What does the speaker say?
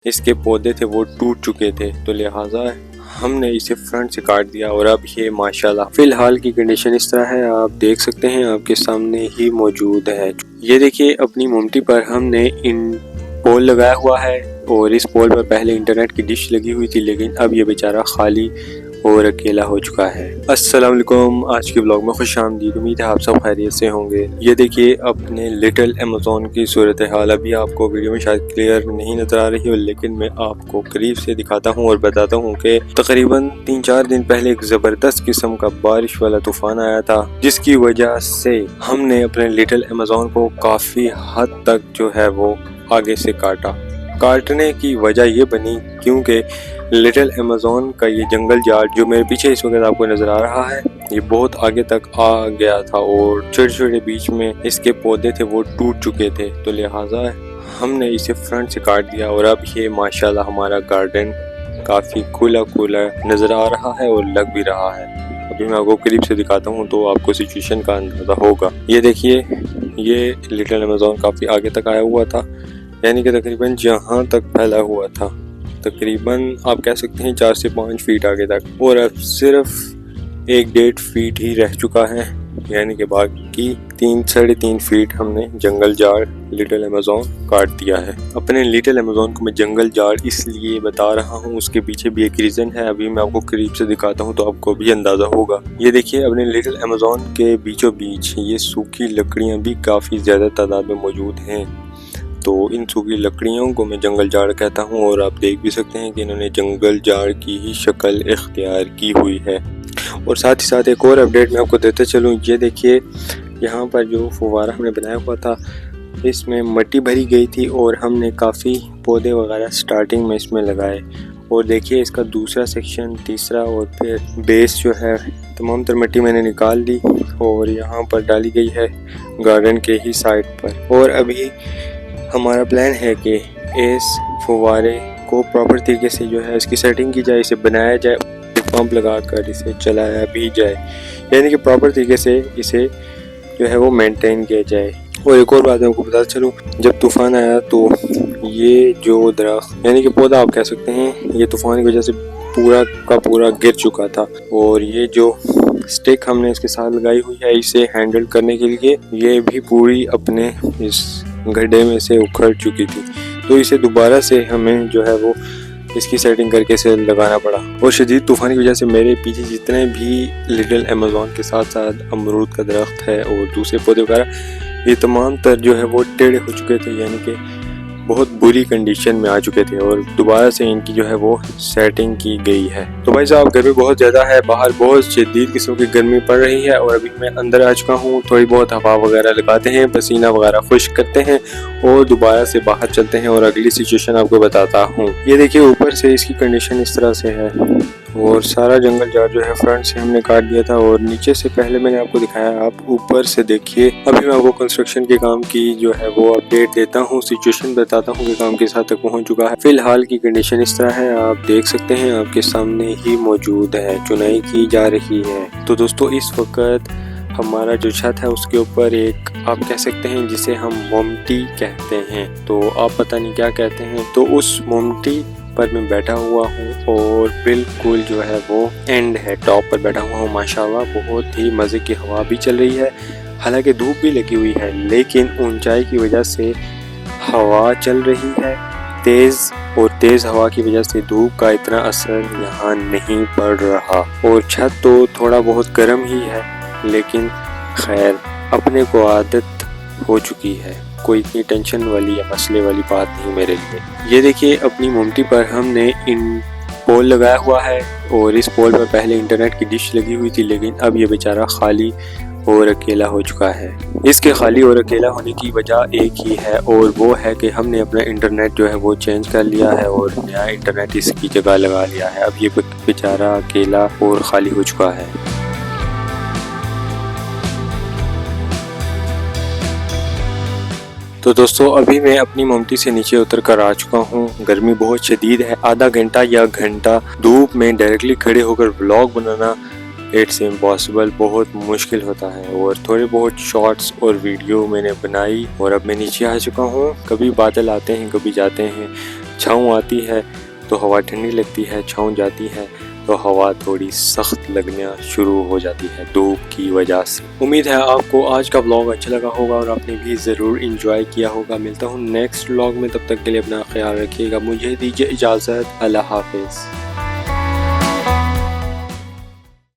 इसके पौधे थे वो टूट चुके थे, तो लिहाजा हमने इसे फ्रंट से काट दिया और अब ये माशाल्लाह फिलहाल की कंडीशन इस तरह है। आप देख सकते हैं, आपके सामने ही मौजूद है। ये देखिए, अपनी मुमटी पर हमने इन पोल लगाया हुआ है और इस पोल पर पहले इंटरनेट की डिश लगी हुई थी, लेकिन अब ये बेचारा खाली और अकेला हो चुका है। अस्सलाम वालेकुम, आज के ब्लॉग में खुश आमदीद। उम्मीद है आप सब खैरियत से होंगे। ये देखिए अपने लिटिल अमेज़न की सूरत हाल। अभी आपको वीडियो में शायद क्लियर नहीं नजर आ रही हो, लेकिन मैं आपको करीब से दिखाता हूँ और बताता हूँ कि तकरीबन 3-4 दिन पहले एक ज़बरदस्त किस्म का बारिश वाला तूफान आया था, जिसकी वजह से हमने अपने लिटिल अमेज़न को काफ़ी हद तक जो है वो आगे से काटने की वजह ये बनी क्योंकि लिटिल अमेज़न का ये जंगल जाड़ जो मेरे पीछे इस वक्त आपको नज़र आ रहा है, ये बहुत आगे तक आ गया था और छोटे छोटे बीच में इसके पौधे थे वो टूट चुके थे, तो लिहाजा हमने इसे फ्रंट से काट दिया और अब ये माशाल्लाह हमारा गार्डन काफ़ी खुला नज़र आ रहा है और लग भी रहा है। अभी मैं आपको करीब से दिखाता हूँ तो आपको सिचुएशन का अंदाज़ा होगा। ये देखिए, ये लिटिल अमेज़न काफ़ी आगे तक आया हुआ था, यानी कि तकरीबन जहाँ तक फैला हुआ था, तकरीबन आप कह सकते हैं 4 से 5 फीट आगे तक, और अब सिर्फ 1-1.5 फीट ही रह चुका है, यानी कि बाकी 3-3.5 फीट हमने जंगल जाड़ लिटिल अमेज़न काट दिया है। अपने लिटिल अमेज़न को मैं जंगल जाड़ इसलिए बता रहा हूँ, उसके पीछे भी एक रीज़न है। अभी मैं आपको करीब से दिखाता हूँ तो आपको भी अंदाज़ा होगा। ये देखिए, अपने लिटिल अमेज़न के बीचों बीच ये सूखी लकड़ियाँ भी काफ़ी ज़्यादा तादाद में मौजूद हैं, तो इन सूखी लकड़ियों को मैं जंगल जाड़ कहता हूँ और आप देख भी सकते हैं कि इन्होंने जंगल जाड़ की ही शक्ल इख्तियार की हुई है। और साथ ही साथ एक और अपडेट मैं आपको देते चलूँ। ये देखिए, यहाँ पर जो फुवारा हमने बनाया हुआ था इसमें मिट्टी भरी गई थी और हमने काफ़ी पौधे वगैरह स्टार्टिंग में इसमें लगाए, और देखिए इसका दूसरा सेक्शन, तीसरा और फिर बेस जो है तमाम तर मिट्टी मैंने निकाल ली और यहाँ पर डाली गई है गार्डन के ही साइड पर। और अभी हमारा प्लान है कि इस फुवारे को प्रॉपर तरीके से जो है इसकी सेटिंग की जाए, इसे बनाया जाए, पंप लगाकर इसे चलाया भी जाए, यानी कि प्रॉपर तरीके से इसे जो है वो मेंटेन किया जाए। और एक और बात मैं आपको बता चलूँ, जब तूफ़ान आया तो ये जो दरख्त यानी कि पौधा आप कह सकते हैं, ये तूफ़ान की वजह से पूरा का पूरा गिर चुका था, और ये जो स्टिक हमने इसके साथ लगाई हुई है इसे हैंडल करने के लिए, ये भी पूरी अपने इस गड्ढे में से उखड़ चुकी थी, तो इसे दोबारा से हमें जो है वो इसकी सेटिंग करके इसे लगाना पड़ा। और शदीद तूफ़ान की वजह से मेरे पीछे जितने भी लिटिल अमेज़न के साथ साथ अमरूद का दरख्त है और दूसरे पौधे वगैरह, ये तमाम तर जो है वो टेढ़े हो चुके थे, यानी कि बहुत बुरी कंडीशन में आ चुके थे, और दोबारा से इनकी जो है वो सेटिंग की गई है। तो भाई साहब, गर्मी बहुत ज़्यादा है, बाहर बहुत शदीद किस्म की गर्मी पड़ रही है और अभी मैं अंदर आ चुका हूँ। थोड़ी बहुत हवा वगैरह लगाते हैं, पसीना वगैरह खुश्क करते हैं और दोबारा से बाहर चलते हैं और अगली सिचुएशन आपको बताता हूँ। ये देखिए, ऊपर से इसकी कंडीशन इस तरह से है और सारा जंगल जाड़ जो है फ्रंट से हमने काट दिया था और नीचे से पहले मैंने आपको दिखाया, आप ऊपर से देखिए। अभी मैं आपको कंस्ट्रक्शन के काम की जो है वो अपडेट देता हूँ, सिचुएशन बताता हूँ कि काम किस हद तक पहुँच चुका है। फिलहाल की कंडीशन इस तरह है, आप देख सकते हैं, आपके सामने ही मौजूद है, चुनाई की जा रही है। तो दोस्तों, इस वक्त हमारा जो छत है उसके ऊपर एक आप कह सकते हैं जिसे हम मोमटी कहते हैं, तो आप पता नहीं क्या कहते हैं, तो उस मोमटी पर मैं बैठा हुआ हूँ और बिल्कुल जो है वो एंड है, टॉप पर बैठा हुआ हूँ। माशाल्लाह बहुत ही मज़े की हवा भी चल रही है, हालांकि धूप भी लगी हुई है, लेकिन ऊंचाई की वजह से हवा चल रही है तेज़, और तेज़ हवा की वजह से धूप का इतना असर यहाँ नहीं पड़ रहा। और छत तो थोड़ा बहुत गर्म ही है, लेकिन खैर अपने को आदत हो चुकी है, कोई इतनी टेंशन वाली या मसले वाली बात नहीं मेरे लिए। ये देखिए, अपनी मुमटी पर हमने इन पोल लगाया हुआ है और इस पोल पर पहले इंटरनेट की डिश लगी हुई थी, लेकिन अब ये बेचारा खाली और अकेला हो चुका है। इसके खाली और अकेला होने की वजह एक ही है, और वो है कि हमने अपना इंटरनेट जो है वो चेंज कर लिया है और नया इंटरनेट इसकी जगह लगा लिया है। अब ये बेचारा अकेला और खाली हो चुका है। तो दोस्तों, अभी मैं अपनी मुमटी से नीचे उतर कर आ चुका हूँ। गर्मी बहुत शदीद है, आधा घंटा या घंटा धूप में डायरेक्टली खड़े होकर व्लॉग बनाना इट्स इम्पॉसिबल, बहुत मुश्किल होता है। और थोड़े बहुत शॉर्ट्स और वीडियो मैंने बनाई और अब मैं नीचे आ चुका हूँ। कभी बादल आते हैं, कभी जाते हैं, छाँव आती है तो हवा ठंडी लगती है, छाँव जाती है तो हवा थोड़ी सख्त लगना शुरू हो जाती है धूप की वजह से। उम्मीद है आपको आज का व्लॉग अच्छा लगा होगा और आपने भी ज़रूर इंजॉय किया होगा। मिलता हूँ नेक्स्ट व्लॉग में, तब तक के लिए अपना ख्याल रखिएगा। मुझे दीजिए इजाज़त। अल्लाह हाफिज़।